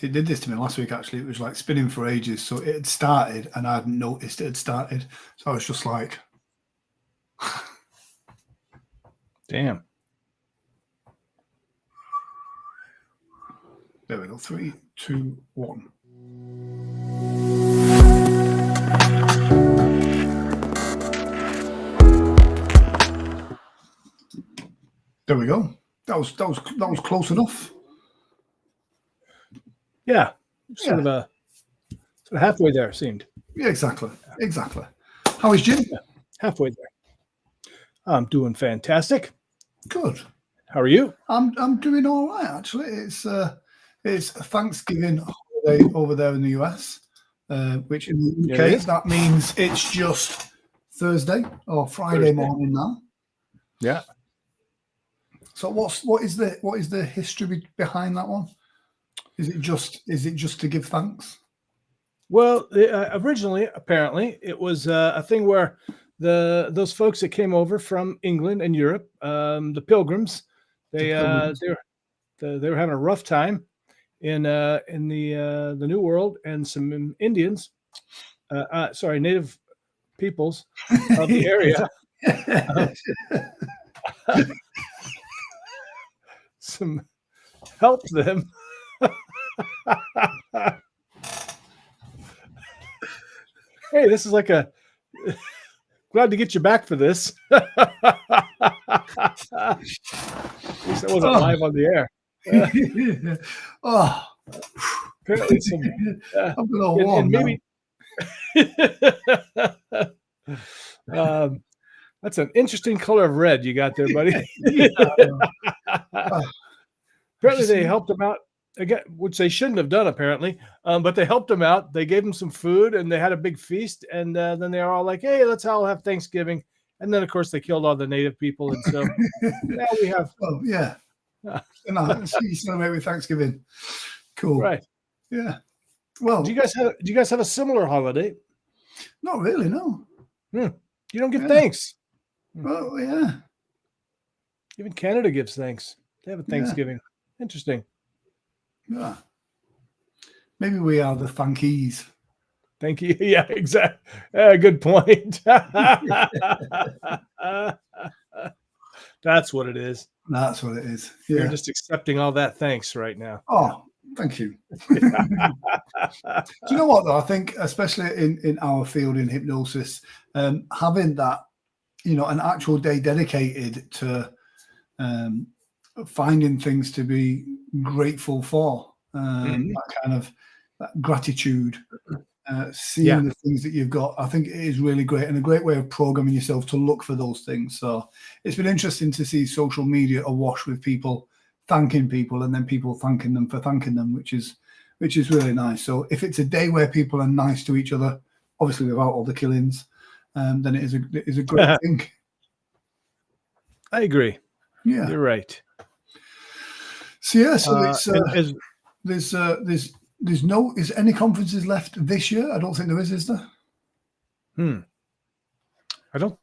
It did this to me last week, actually. It was like spinning for ages. So it had started and I hadn't noticed it had started. So I was just like... Damn. There we go. 3, 2, 1. There we go. That was close enough. Yeah, sort of halfway there, it seemed. Yeah, exactly. How is Jim? Yeah, halfway there. I'm doing fantastic. Good. How are you? I'm doing all right, actually. It's Thanksgiving holiday over there in the US, which in the UK that means it's just Thursday or Friday morning now. Yeah. So what is the history behind that one? Is it just to give thanks? Well, originally, apparently, it was a thing where those folks that came over from England and Europe, the Pilgrims, they were having a rough time in the New World, and some Indians, native peoples of the area, some helped them. Hey, this is like a glad to get you back for this. At least I wasn't live on the air. Apparently some, and maybe that's an interesting color of red you got there, buddy. Apparently they helped him out again, which they shouldn't have done, apparently. But they helped him out. They gave him some food, and they had a big feast. And then they were all like, "Hey, let's all have Thanksgiving." And then, of course, they killed all the native people, and so now we have. Oh yeah, you celebrate with Thanksgiving. Cool, right? Yeah. Well, do you guys have a similar holiday? Not really, no. You don't give thanks. Well, yeah. Even Canada gives thanks. They have a Thanksgiving. Interesting. Yeah. Maybe we are the funkies. Thank you. Yeah, exactly. Good point. That's what it is. That's what it is. Yeah. You're just accepting all that thanks right now. Oh, thank you. Do you know what, though? I think, especially in our field in hypnosis, having that, an actual day dedicated to finding things to be grateful for, that kind of that gratitude, seeing the things that you've got, I think it is really great, and a great way of programming yourself to look for those things. So it's been interesting to see social media awash with people thanking people, and then people thanking them for thanking them, which is really nice. So if it's a day where people are nice to each other, obviously without all the killings, then it is a great thing. I agree. Yeah, you're right. So yeah, so it's there's no any conferences left this year. I don't think there is there? I don't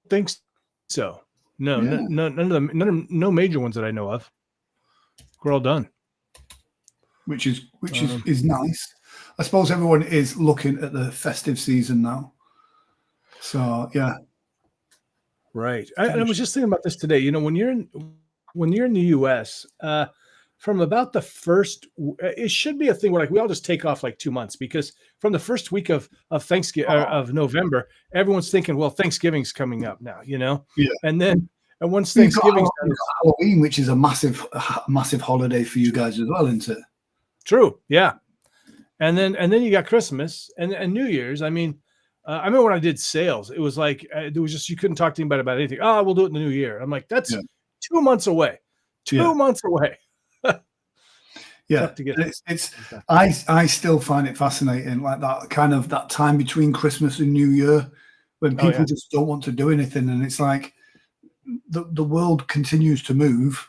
think so. No, none of them. No major ones that I know of. We're all done. Which is nice. I suppose everyone is looking at the festive season now. So yeah. Right. I was just thinking about this today. When you're in the US, from about the first, it should be a thing where we all just take off 2 months, because from the first week of Thanksgiving of November, everyone's thinking, well, Thanksgiving's coming up now, Yeah. And once Thanksgiving's done, Halloween, which is a massive holiday for you guys as well, isn't it? True. Yeah. And then you got Christmas and New Year's. I remember when I did sales, it was it was just, you couldn't talk to anybody about anything. Oh, we'll do it in the new year. I'm like, that's 2 months away. 2 months away. Yeah, I still find it fascinating, that kind of that time between Christmas and New Year, when people just don't want to do anything, and it's like the world continues to move.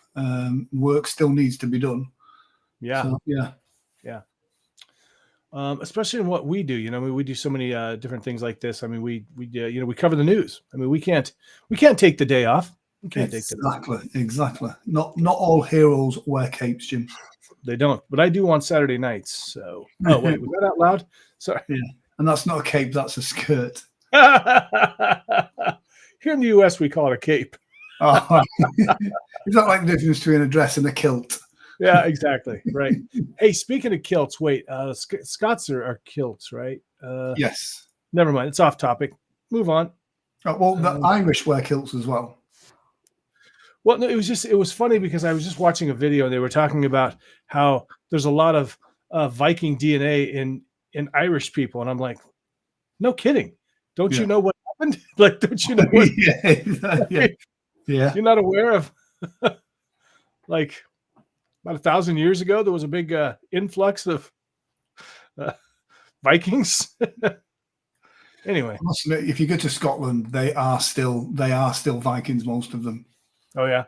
Work still needs to be done. Yeah, so, yeah. Especially in what we do, we do so many different things like this. We cover the news. We can't take the day off. We can't take the day off. Exactly. Not all heroes wear capes, Jim. they don't. But I do on Saturday nights. So, oh wait, was that out loud? Sorry. Yeah. And that's not a cape, that's a skirt. Here in the US, we call it a cape. Oh, is that like the difference between a dress and a kilt? Yeah, exactly. Right. Hey, speaking of kilts, wait, Scots are kilts, right? Yes. Never mind. It's off topic. Move on. Well, the Irish wear kilts as well. Well, no, it was funny because I was just watching a video and they were talking about how there's a lot of Viking DNA in Irish people. And I'm like, no kidding. Don't you know what happened? Like, don't you know what? Yeah. You're not aware of like about 1,000 years ago, there was a big influx of Vikings. Anyway, if you go to Scotland, they are still Vikings, most of them. Oh yeah.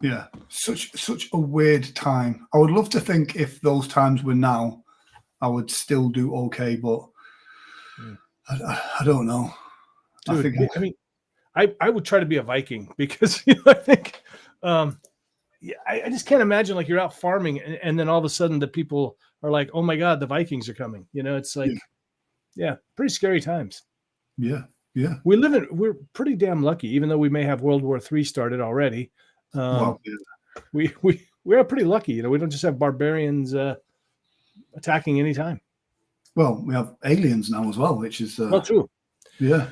Yeah. Such a weird time. I would love to think if those times were now, I would still do okay, but I don't know. Dude, I would try to be a Viking because I think I just can't imagine like you're out farming and then all of a sudden the people are like, oh my God, the Vikings are coming. It's like, pretty scary times. Yeah. We're pretty damn lucky, even though we may have World War III started already. We are pretty lucky. We don't just have barbarians attacking anytime. Well, we have aliens now as well, which is true. Yeah.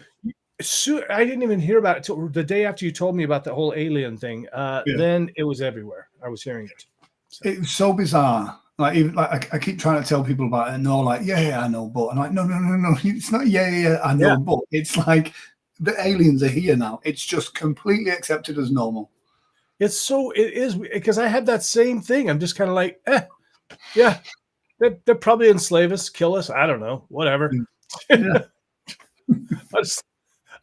So I didn't even hear about it till the day after you told me about the whole alien thing. Then it was everywhere. I was hearing it. So. It was so bizarre. I keep trying to tell people about it, and they're like, yeah, I know, but I'm like, no, it's not. Yeah, I know, but it's like the aliens are here now. It's just completely accepted as normal. It is because I had that same thing. I'm just kind of like, yeah, they'll probably enslave us, kill us. I don't know, whatever. Yeah.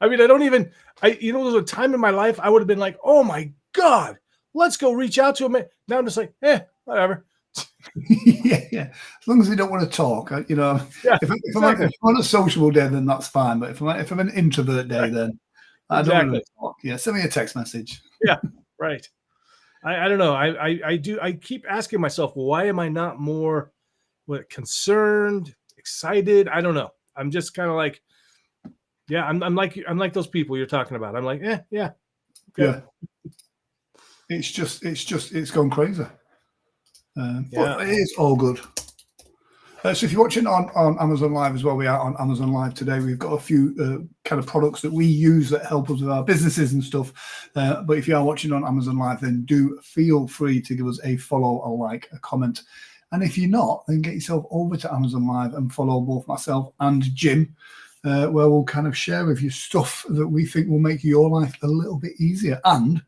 I don't even. There was a time in my life I would have been like, oh my God, let's go reach out to him. Now I'm just like, whatever. yeah. As long as they don't want to talk, if I'm on a sociable day, then that's fine. But if I'm an introvert day, then I don't want to talk. Yeah, send me a text message. Yeah, right. I don't know. I keep asking myself, why am I not more concerned, excited? I don't know. I'm just kind of like, I'm like those people you're talking about. I'm like, yeah. Okay. Yeah. It's gone crazy. But it is all good. So if you're watching on Amazon Live as well, we are on Amazon Live today. We've got a few kind of products that we use that help us with our businesses and stuff. But if you are watching on Amazon Live, then do feel free to give us a follow, a like, a comment. And if you're not, then get yourself over to Amazon Live and follow both myself and Jim, where we'll kind of share with you stuff that we think will make your life a little bit easier. And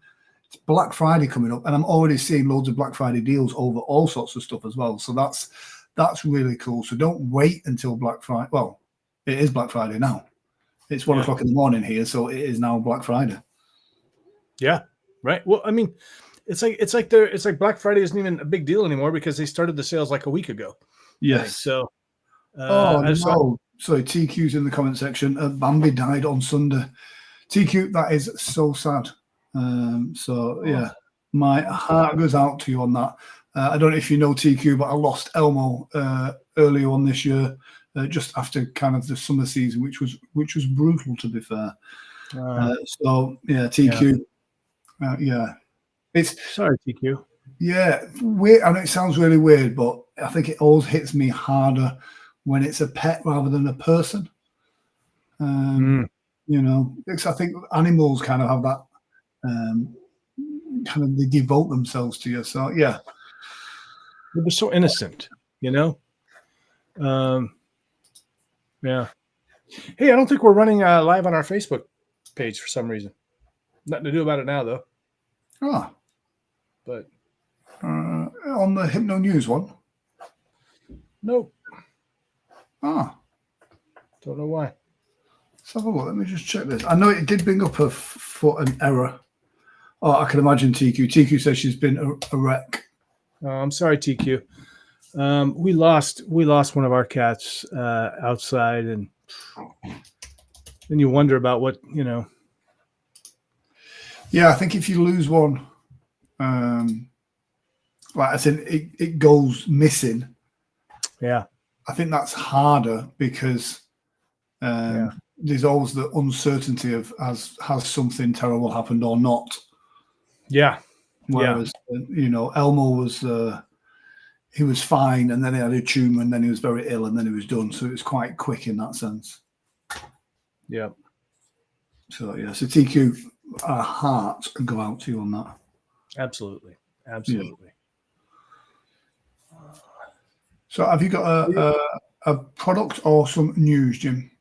it's Black Friday coming up, and I'm already seeing loads of Black Friday deals over all sorts of stuff as well. So that's really cool. So don't wait until Black Friday. Well, it is Black Friday now. It's 1 o'clock in the morning here, so it is now Black Friday. Yeah, right. Well, it's like Black Friday isn't even a big deal anymore because they started the sales like a week ago. Yes. So. No. Sorry, TQ's in the comment section. Bambi died on Sunday. TQ, that is so sad. My heart goes out to you on that. I don't know if you know TQ, but I lost Elmo earlier on this year, just after kind of the summer season, which was brutal, to be fair. TQ. It's sorry, TQ. Yeah, weird. I know it sounds really weird, but I think it always hits me harder when it's a pet rather than a person. Because I think animals kind of have that. Kind of they devote themselves to you. So yeah, they're so innocent, Yeah. Hey, I don't think we're running live on our Facebook page for some reason. Nothing to do about it now, though. But on the Hypno News one. Nope. Don't know why. Let's have a look. Let me just check this. I know it did bring up an error. Oh, I can imagine TQ. TQ says she's been a wreck. Oh, I'm sorry, TQ. We lost one of our cats outside, and then you wonder about what. Yeah, I think if you lose one, like I said, it goes missing. Yeah. I think that's harder because there's always the uncertainty of has something terrible happened or not. Yeah. Whereas Elmo was he was fine, and then he had a tumor, and then he was very ill, and then he was done. So it was quite quick in that sense. Yeah. So yeah, so TQ, our hearts go out to you on that. Absolutely. Absolutely. Yeah. So have you got a product or some news, Jim?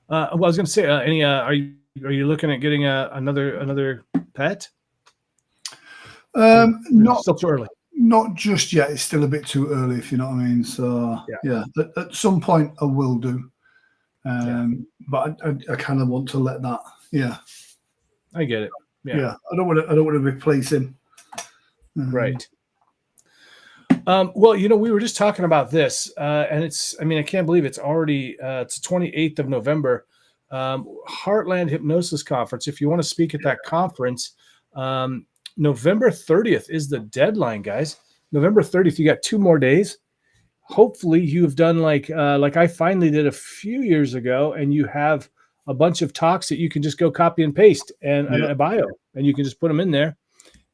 Well, I was going to say, any are you looking at getting another pet? Not still too early. Not just yet. It's still a bit too early, if you know what I mean. So yeah, at some point I will do. But I kind of want to let that. Yeah, I get it. Yeah, I don't want to replace him. Right. Well, we were just talking about this, and I can't believe it's already it's the 28th of November. Heartland Hypnosis Conference. If you want to speak at that conference, November 30th is the deadline, guys. November 30th. You got 2 more days. Hopefully you've done like I finally did a few years ago, and you have a bunch of talks that you can just go copy and paste and a bio, and you can just put them in there.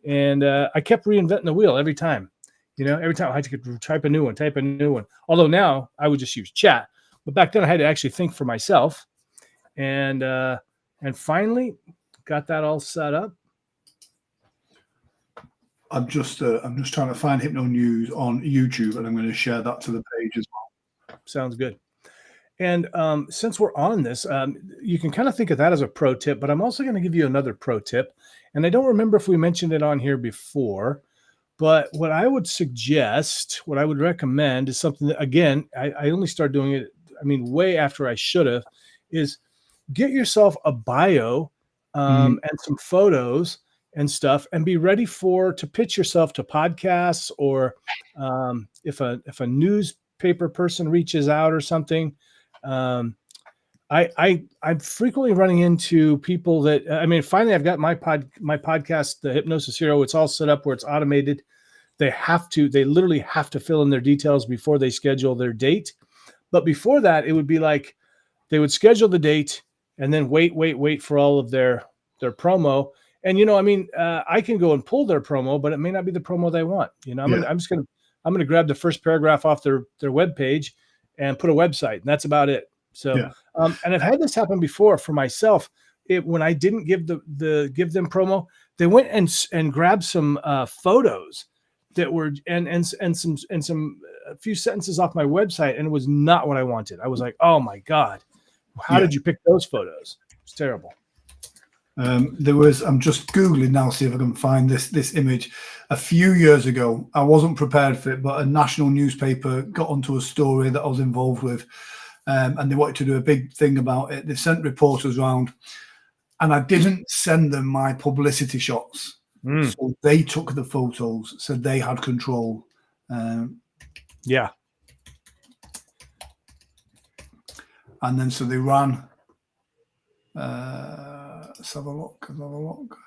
And I kept reinventing the wheel every time. Every time I had to type a new one. Although now I would just use chat, but back then I had to actually think for myself. And finally got that all set up. I'm just trying to find Hypno News on YouTube, and I'm going to share that to the page as well. Sounds good. And since we're on this, you can kind of think of that as a pro tip, but I'm also going to give you another pro tip. And I don't remember if we mentioned it on here before, but what I would suggest, what I would recommend is something that, again, I only started doing it, way after I should have, is get yourself a bio and some photos and stuff, and be ready to pitch yourself to podcasts, or if a newspaper person reaches out or something. I'm frequently running into people that finally I've got my podcast, the Hypnosis Hero. It's all set up where it's automated. They literally have to fill in their details before they schedule their date. But before that, it would be like they would schedule the date and then wait for all of their promo. And I can go and pull their promo, but it may not be the promo they want. I'm gonna grab the first paragraph off their webpage and put a website, and that's about it. So, and I've had this happen before for myself. When I didn't give give them promo, they went and grabbed some photos that were and some a few sentences off my website, and it was not what I wanted. I was like, oh my God, how did you pick those photos? It's terrible. I'm just Googling now, see if I can find this image. A few years ago, I wasn't prepared for it, but a national newspaper got onto a story that I was involved with, and they wanted to do a big thing about it. They sent reporters around, and I didn't send them my publicity shots. So they took the photos, so they had control. And then so they ran. Let's have a look.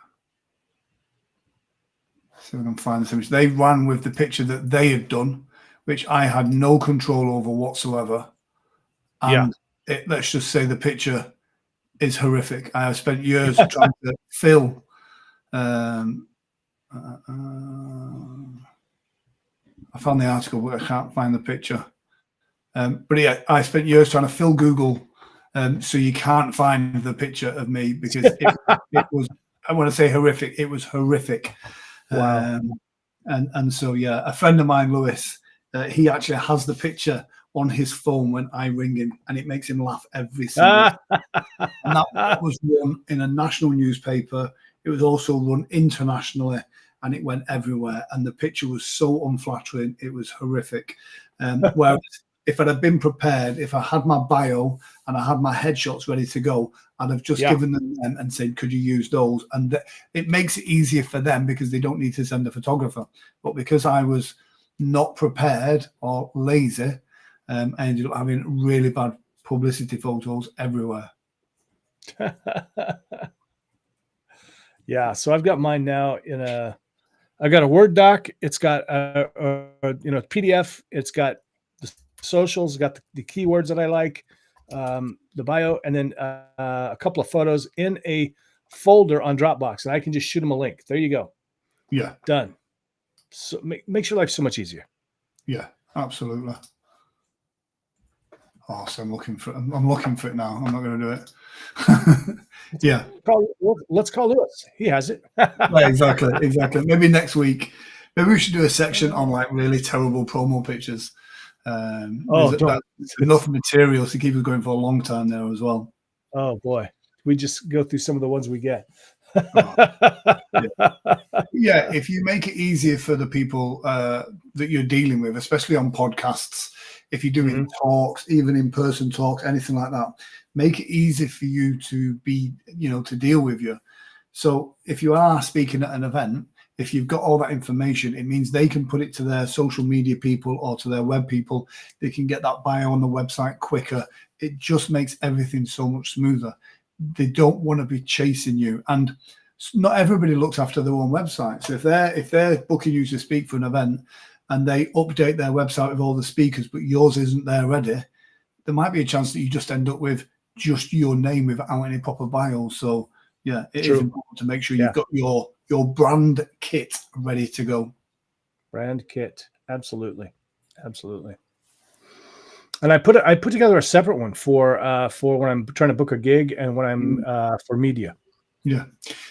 See if I can find this image. They ran with the picture that they had done, which I had no control over whatsoever. And let's just say the picture is horrific. I have spent years trying to fill. I found the article, but I can't find the picture. But yeah, I spent years trying to fill Google, so you can't find the picture of me, because it was. I want to say horrific. It was horrific. Wow. And so a friend of mine, Lewis, he actually has the picture on his phone when I ring him, and it makes him laugh every single time. And that was run in a national newspaper. It was also run internationally, and it went everywhere. And the picture was so unflattering; it was horrific. Whereas if I'd have been prepared, if I had my bio and I had my headshots ready to go, I'd have just given them and said, "Could you use those?" And it makes it easier for them because they don't need to send a photographer. But because I was not prepared or lazy, I ended up having really bad publicity photos everywhere. Yeah, so I've got mine now in a I got a Word doc. It's got PDF. It's got the socials. Got the keywords that I like, the bio, and then a couple of photos in a folder on Dropbox, and I can just shoot them a link. There you go. Yeah, done. So makes your life so much easier. Yeah, absolutely. Oh, so I'm looking for it now. I'm not going to do it. Yeah. Let's call Lewis. He has it. Yeah, exactly. Maybe next week. Maybe we should do a section on like really terrible promo pictures. There's enough material to keep us going for a long time there as well. Oh boy, we just go through some of the ones we get. Yeah, if you make it easier for the people that you're dealing with, especially on podcasts, if you're doing talks, even in-person talks, anything like that, make it easy for you to be, to deal with you. So if you are speaking at an event, if you've got all that information, it means they can put it to their social media people or to their web people. They can get that bio on the website quicker. It just makes everything so much smoother. They don't want to be chasing you. And not everybody looks after their own website. So if they're booking you to speak for an event and they update their website with all the speakers, but yours isn't there ready, there might be a chance that you just end up with just your name without any proper bio. So yeah, it is important to make sure you've got your brand kit ready to go. Brand kit, absolutely. And I put together a separate one for when I'm trying to book a gig and when I'm for media. Yeah,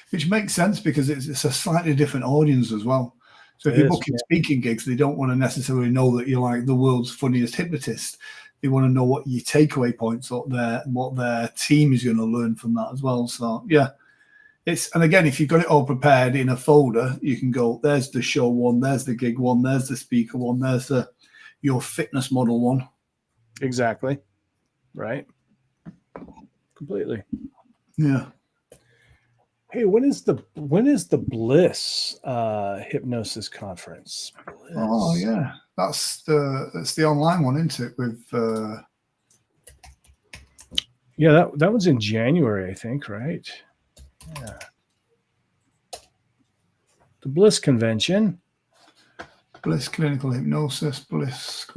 which makes sense because it's a slightly different audience as well. So if you're booking speaking gigs, they don't want to necessarily know that you're like the world's funniest hypnotist. They want to know what your takeaway points are there, what their team is going to learn from that as well. So yeah, and again, if you've got it all prepared in a folder, you can go, there's the show one, there's the gig one, there's the speaker one, there's your fitness model one. Exactly. Right. Completely. Yeah. Hey, when is the Bliss hypnosis conference? Bliss. Oh yeah, that's the online one, isn't it? With that was in January, I think, right? Yeah. The Bliss convention. Bliss clinical hypnosis. Bliss.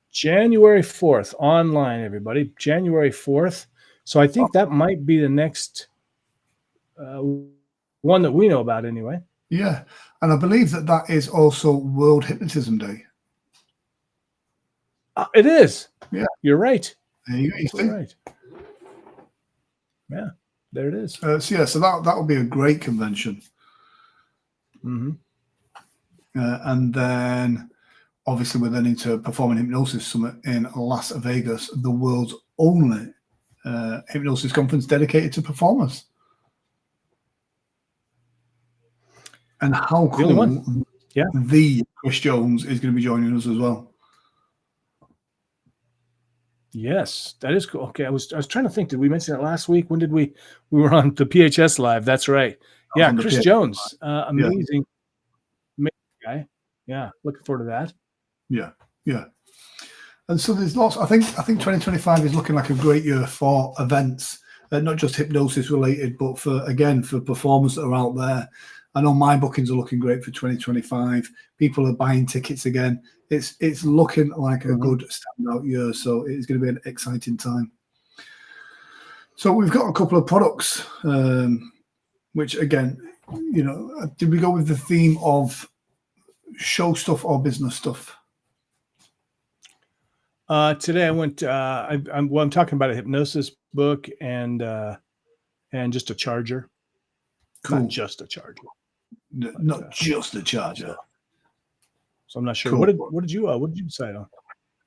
January 4th, online, everybody. January 4th. So I think that might be the next one that we know about anyway. Yeah. And I believe that is also World Hypnotism Day. It is. Yeah. You're right. There you go. You're right. Yeah. There it is. So that will be a great convention. Mm-hmm. And then obviously we're then into Performing Hypnosis Summit in Las Vegas, the world's only hypnosis conference dedicated to performers. And how cool! Yeah, the Chris Jones is going to be joining us as well. Yes, that is cool. Okay, I was trying to think. Did we mention that last week? When did we were on the PHS Live? That's right. Yeah, Chris Jones, amazing guy. Yeah, looking forward to that. Yeah. And so there's lots. I think 2025 is looking like a great year for events, not just hypnosis related, but for performers that are out there. I know my bookings are looking great for 2025. People are buying tickets again. It's looking like a good standout year. So it's going to be an exciting time. So we've got a couple of products, which again, did we go with the theme of show stuff or business stuff? Today I went. I'm talking about a hypnosis book and just a charger. Cool. Not just a charger. Not just a charger. So I'm not sure. Cool. What did you decide on?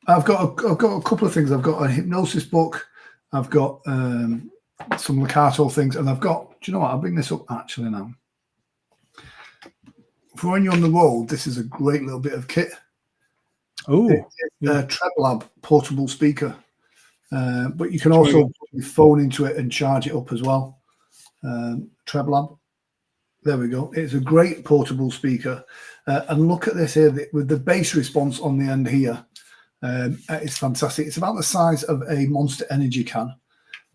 I've got a couple of things. I've got a hypnosis book. I've got some Lacato things, and I've got. Do you know what? I'll bring this up actually now. For when you're on the road, this is a great little bit of kit. Oh, it's a TreadLab portable speaker, but you can also put your phone into it and charge it up as well. TreadLab. There we go. It's a great portable speaker. And look at this here with the bass response on the end here. It's fantastic. It's about the size of a Monster Energy can.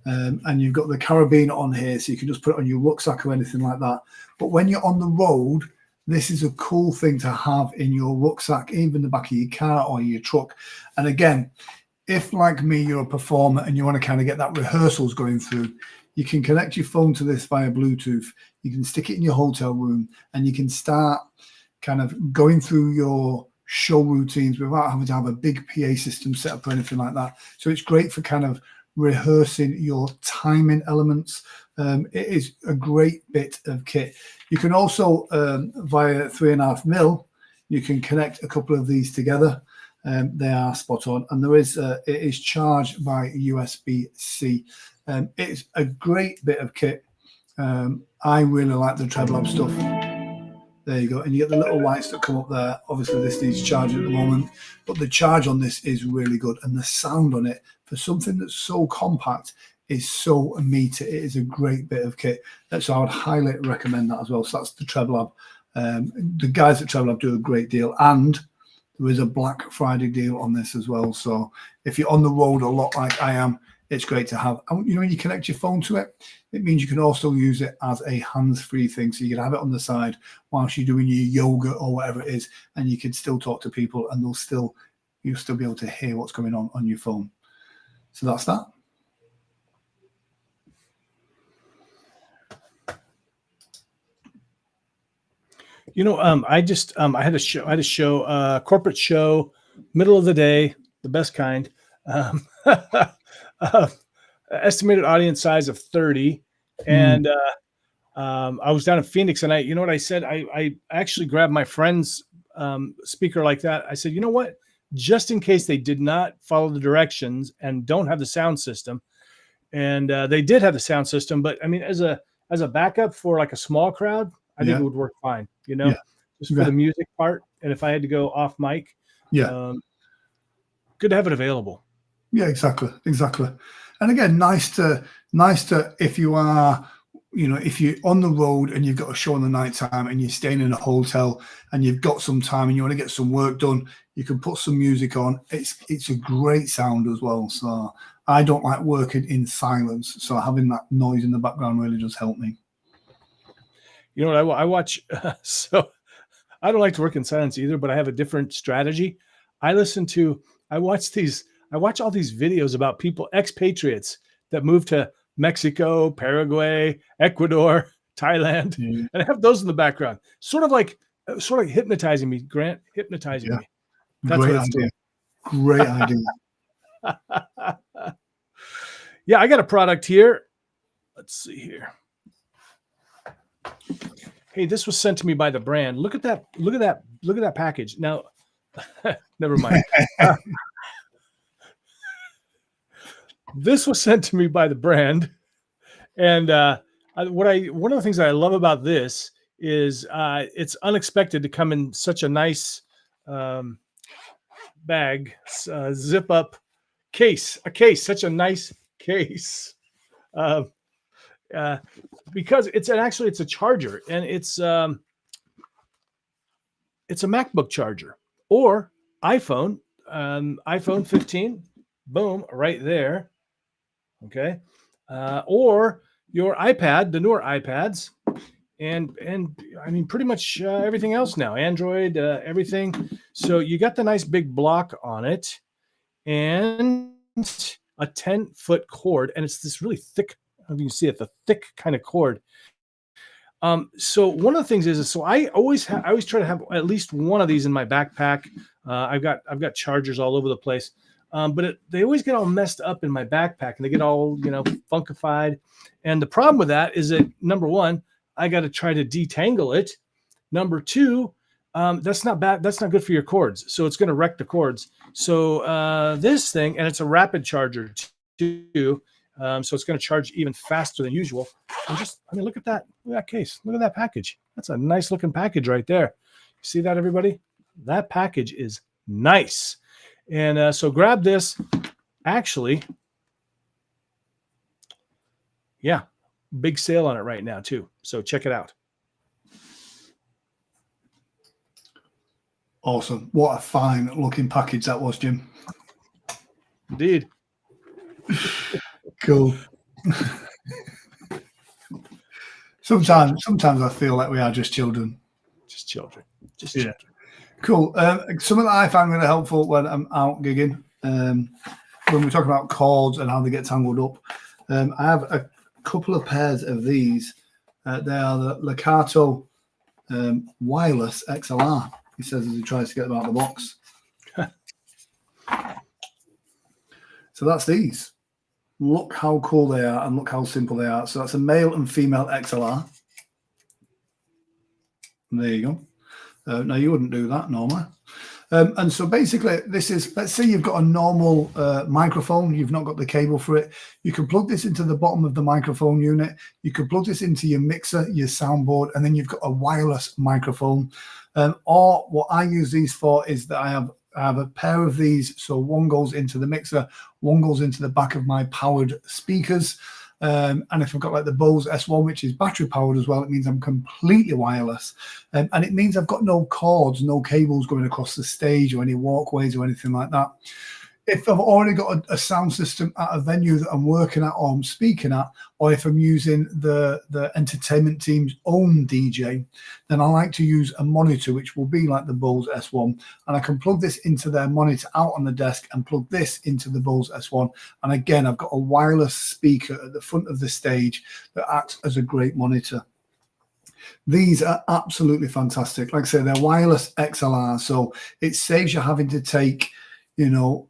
And you've got the carabiner on here, so you can just put it on your rucksack or anything like that. But when you're on the road this is a cool thing to have in your rucksack, even the back of your car or your truck. And again, if like me, you're a performer and you want to kind of get that rehearsals going through, you can connect your phone to this via Bluetooth. You can stick it in your hotel room and you can start kind of going through your show routines without having to have a big PA system set up or anything like that. So it's great for kind of rehearsing your timing elements. It is a great bit of kit. You can also, via 3.5mm, you can connect a couple of these together. They are spot on, and there is it is charged by USB-C. It's a great bit of kit. I really like the TreadLab stuff. There you go, and you get the little lights that come up there. Obviously, this needs charging at the moment, but the charge on this is really good, and the sound on it for something that's so compact is so meaty. It is a great bit of kit. So I would highly recommend that as well. So that's the TreadLab. The guys at TreadLab do a great deal, and there is a Black Friday deal on this as well. So if you're on the road a lot like I am, it's great to have. And you know, when you connect your phone to it, it means you can also use it as a hands-free thing. So you can have it on the side whilst you're doing your yoga or whatever it is, and you can still talk to people, and you'll still be able to hear what's going on your phone. So that's that. You know, I had a show, corporate show, middle of the day, the best kind. Estimated audience size of 30, and I was down in Phoenix, and you know what I said? I actually grabbed my friend's speaker like that. I said, you know what? Just in case they did not follow the directions and don't have the sound system, and they did have the sound system, but I mean, as a backup for like a small crowd, I think it would work fine, you know, just for the music part. And if I had to go off mic, good to have it available. Yeah, exactly. And again, nice to if you are, you know, if you're on the road and you've got a show in the nighttime and you're staying in a hotel and you've got some time and you want to get some work done, you can put some music on. It's a great sound as well. So I don't like working in silence, so having that noise in the background really does help me. You know what I watch? So I don't like to work in silence either, but I have a different strategy. I watch all these videos about people, expatriates that move to Mexico, Paraguay, Ecuador, Thailand, and I have those in the background, sort of like hypnotizing me, Grant, hypnotizing me. That's great what it's idea. doing. Great idea. Yeah, I got a product here. Let's see here. Hey, this was sent to me by the brand. Look at that. Look at that package. Now, never mind. This was sent to me by the brand. And one of the things that I love about this is it's unexpected to come in such a nice bag, zip up case, such a nice case. Because it's a charger, and it's a MacBook charger or iPhone 15, boom, right there. Okay. Or your iPad, the newer iPads, and I mean, pretty much everything else now, Android, everything. So you got the nice big block on it and a 10-foot cord, and it's this really thick, you can see it, the thick kind of cord. So one of the things is so I always try to have at least one of these in my backpack. I've got chargers all over the place, but they always get all messed up in my backpack, and they get all, you know, funkified. And the problem with that is that, number one, I got to try to detangle it. Number two, that's not good for your cords, so it's going to wreck the cords. So this thing, and it's a rapid charger too. So it's going to charge even faster than usual. And look at that. Look at that case. Look at that package. That's a nice looking package right there. You see that, everybody? That package is nice. And so grab this. Actually, yeah, big sale on it right now too. So check it out. Awesome. What a fine looking package that was, Jim. Indeed. Cool. Sometimes I feel like we are just children. just children. Just Yeah. children. Cool. Something that I find really helpful when I'm out gigging, when we talk about chords and how they get tangled up, I have a couple of pairs of these. They are the Legato wireless XLR. He says as he tries to get them out of the box. So that's these. Look how cool they are and look how simple they are. So that's a male and female XLR. There you go. Now you wouldn't do that normally. And so basically this is, let's say you've got a normal microphone, you've not got the cable for it. You can plug this into the bottom of the microphone unit. You can plug this into your mixer, your soundboard, and then you've got a wireless microphone. Or what I use these for is that I have a pair of these. So one goes into the mixer, one goes into the back of my powered speakers. And if I've got like the Bose S1, which is battery powered as well, it means I'm completely wireless. And it means I've got no cords, no cables going across the stage or any walkways or anything like that. If I've already got a sound system at a venue that I'm working at or I'm speaking at, or if I'm using the entertainment team's own DJ, then I like to use a monitor, which will be like the Bose S1. And I can plug this into their monitor out on the desk and plug this into the Bose S1. And again, I've got a wireless speaker at the front of the stage that acts as a great monitor. These are absolutely fantastic. Like I say, they're wireless XLR, so it saves you having to take, you know,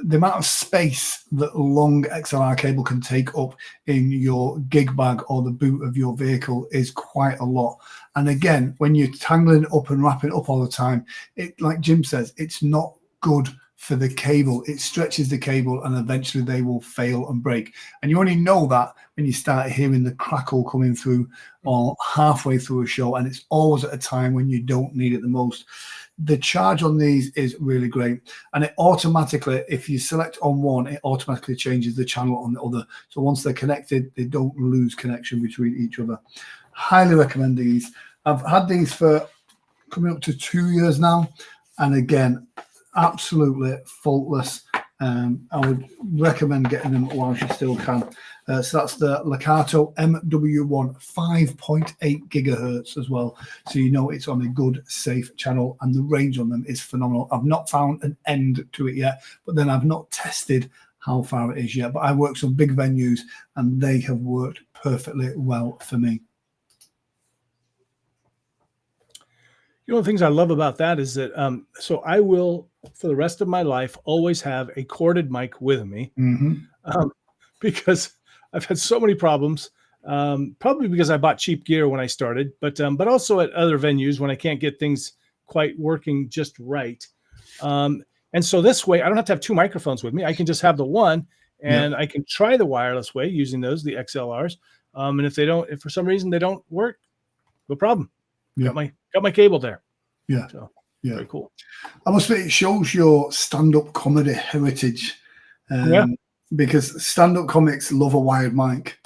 the amount of space that a long XLR cable can take up in your gig bag or the boot of your vehicle is quite a lot. And again, when you're tangling it up and wrapping it up all the time, it, like Jim says, it's not good for the cable. It stretches the cable and eventually they will fail and break. And you only know that when you start hearing the crackle coming through or halfway through a show, and it's always at a time when you don't need it the most. The charge on these is really great, and it automatically, if you select on one, it automatically changes the channel on the other. So once they're connected, they don't lose connection between each other. Highly recommend these. I've had these for coming up to 2 years now, and again, absolutely faultless. I would recommend getting them while you still can. So that's the Legato MW1 5.8 gigahertz as well. So you know it's on a good, safe channel, and the range on them is phenomenal. I've not found an end to it yet, but then I've not tested how far it is yet. But I work some big venues, and they have worked perfectly well for me. You know, the things I love about that is that, so I will, for the rest of my life, always have a corded mic with me, because I've had so many problems, probably because I bought cheap gear when I started, but also at other venues when I can't get things quite working just right. And so this way, I don't have to have two microphones with me. I can just have the one, and I can try the wireless way using those, the XLRs. And if for some reason they don't work, no problem. Got my cable there. So, very cool. I must say, it shows your stand-up comedy heritage, because stand-up comics love a wired mic.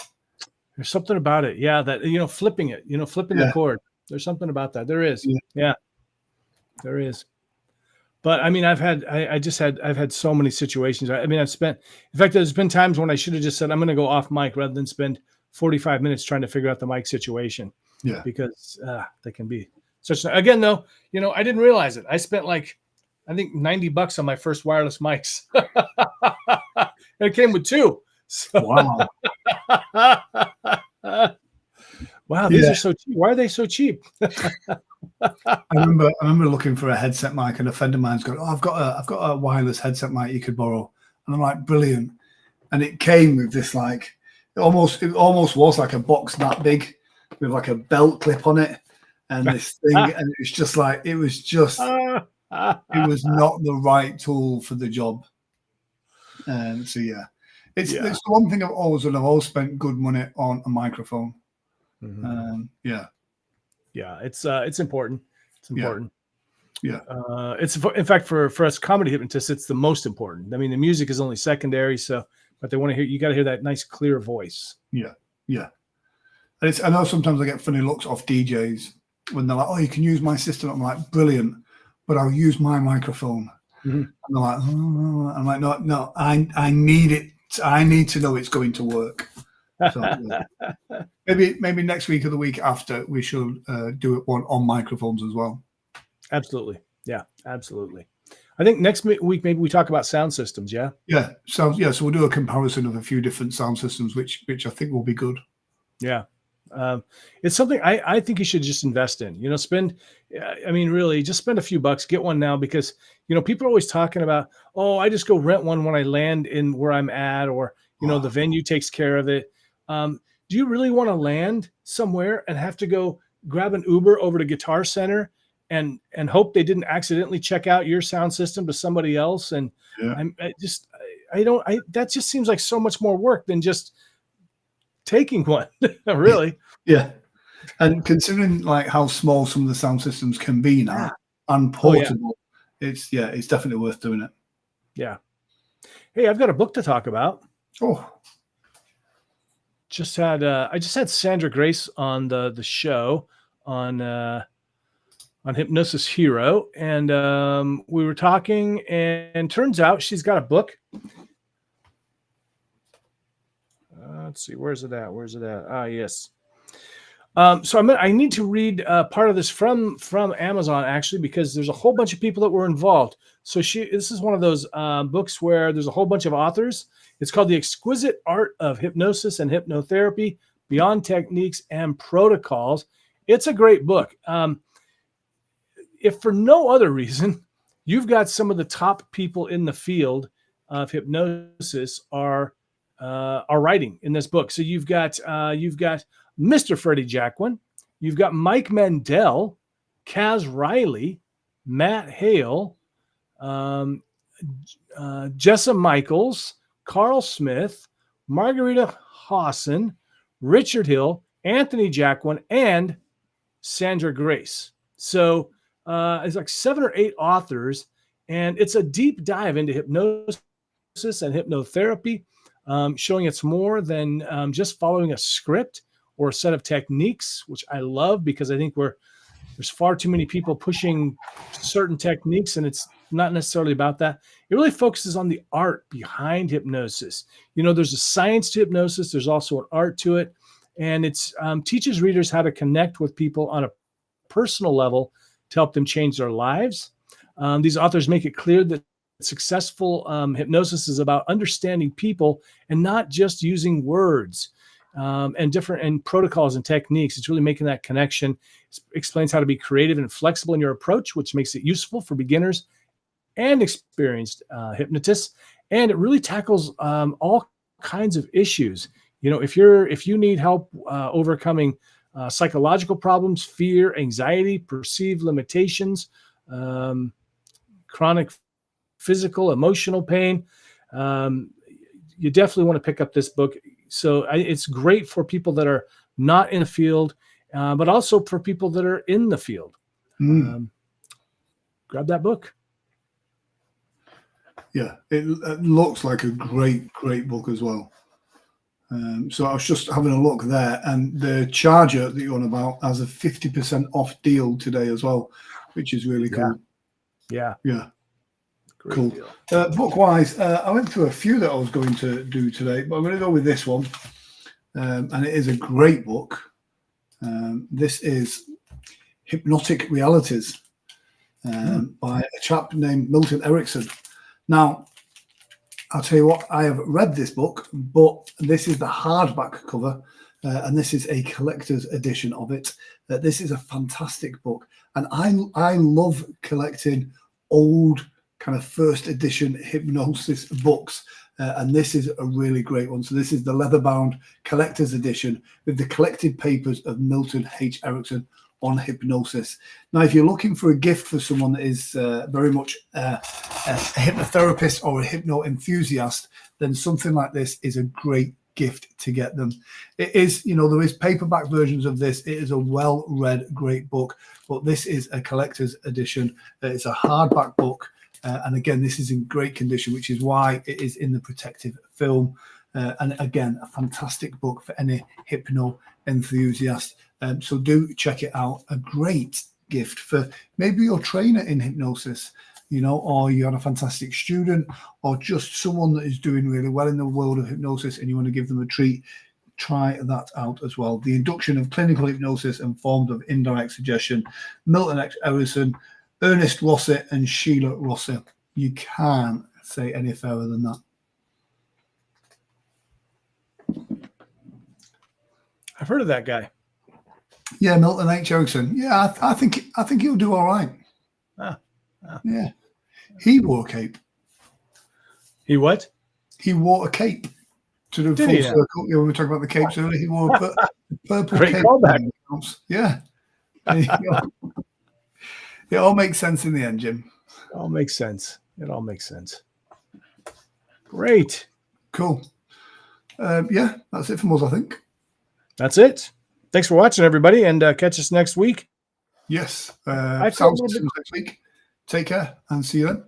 There's something about it, that flipping it, flipping the cord. There's something about that. There is, there is. But I mean, I've had so many situations. I mean, in fact, there's been times when I should have just said I'm going to go off mic rather than spend 45 minutes trying to figure out the mic situation. Because they can be such. Again, though, I didn't realize it. I spent I think $90 on my first wireless mics. And it came with two. So. Wow. Wow, these are so cheap. Why are they so cheap? I remember looking for a headset mic, and a friend of mine's going, "Oh, I've got a wireless headset mic you could borrow." And I'm like, "Brilliant!" And it came with this it almost was like a box that big, with like a belt clip on it and this thing, and it was just it was not the right tool for the job. So it's the one thing I've always done. I've always spent good money on a microphone. It's important. It's important. It's in fact for us comedy hypnotists, it's the most important. I mean, the music is only secondary, but they want to hear. You got to hear that nice, clear voice. I know sometimes I get funny looks off DJs when they're like, "Oh, you can use my system." I'm like, "Brilliant," but I'll use my microphone. And they're like, "Oh." I'm like, "No, I need it. I need to know it's going to work." So maybe next week or the week after we should do it one on microphones as well. Absolutely. Yeah, absolutely. I think next week maybe we talk about sound systems. Yeah. Yeah. So we'll do a comparison of a few different sound systems, which I think will be good. Yeah. It's something I think you should just invest in, really just spend a few bucks, get one now, because, people are always talking about, oh, I just go rent one when I land in where I'm at, or, the venue takes care of it. Do you really want to land somewhere and have to go grab an Uber over to Guitar Center and hope they didn't accidentally check out your sound system to somebody else? And yeah. That just seems like so much more work than just taking one. Really. Yeah. And considering like how small some of the sound systems can be now and portable, it's definitely worth doing it. Yeah. Hey, I've got a book to talk about. Oh, I just had Sandra Grace on the show on Hypnosis Hero, and we were talking, and turns out she's got a book. Let's see, where's it at? Ah, yes. So I need to read part of this from Amazon, actually, because there's a whole bunch of people that were involved. So this is one of those books where there's a whole bunch of authors. It's called The Exquisite Art of Hypnosis and Hypnotherapy, Beyond Techniques and Protocols. It's a great book. If for no other reason, you've got some of the top people in the field of hypnosis are writing in this book. So you've got Mr. Freddie Jacquin, you've got Mike Mandel, Kaz Riley, Matt Hale, Jessa Michaels, Carl Smith, Margarita Hawson, Richard Hill, Anthony Jacquin, and Sandra Grace. So it's like 7 or 8 authors, and it's a deep dive into hypnosis and hypnotherapy, showing it's more than just following a script or a set of techniques, which I love, because I think there's far too many people pushing certain techniques, and it's not necessarily about that. It really focuses on the art behind hypnosis. There's a science to hypnosis. There's also an art to it, and it's teaches readers how to connect with people on a personal level to help them change their lives. These authors make it clear that successful hypnosis is about understanding people and not just using words and protocols and techniques. It's really making that connection. It explains how to be creative and flexible in your approach, which makes it useful for beginners and experienced hypnotists. And it really tackles all kinds of issues. If you need help overcoming psychological problems, fear, anxiety, perceived limitations, chronic physical, emotional pain, you definitely want to pick up this book. So it's great for people that are not in the field, but also for people that are in the field. Grab that book. Yeah, it looks like a great book as well. So I was just having a look there, and the charger that you're on about has a 50% off deal today as well, which is really cool. Yeah. Great cool. Book-wise, I went through a few that I was going to do today, but I'm going to go with this one, and it is a great book. This is Hypnotic Realities by a chap named Milton Erickson. Now, I'll tell you what, I have read this book, but this is the hardback cover, and this is a collector's edition of it. This is a fantastic book, and I love collecting old kind of first edition hypnosis books, and this is a really great one. So this is the leather-bound collector's edition with the collected papers of Milton H. Erickson on hypnosis. Now, if you're looking for a gift for someone that is very much a hypnotherapist or a hypno enthusiast, then something like this is a great gift to get them. It is, there is paperback versions of this. It is a well-read, great book, but this is a collector's edition. It's a hardback book. And again, this is in great condition, which is why it is in the protective film. And again, a fantastic book for any hypno enthusiast. So do check it out. A great gift for maybe your trainer in hypnosis, or you had a fantastic student, or just someone that is doing really well in the world of hypnosis and you want to give them a treat. try that out as well. The Induction of Clinical Hypnosis and Forms of Indirect Suggestion, Milton X. Harrison, Ernest Rossi, and Sheila Rossi. You can't say any fairer than that. I've heard of that guy. Yeah, Milton H. Harrison. Yeah, I think he'll do all right. Yeah. He wore a cape. He what? He wore a cape to do full circle. Yeah, we were talking about the capes earlier. He wore a purple Great cape. callback. Yeah. It all makes sense in the end, Jim. It all makes sense. It all makes sense. Great. Cool. Yeah, that's it from us, I think. That's it. Thanks for watching, everybody, and catch us next week. Yes. Sound systems next week. Take care and see you then.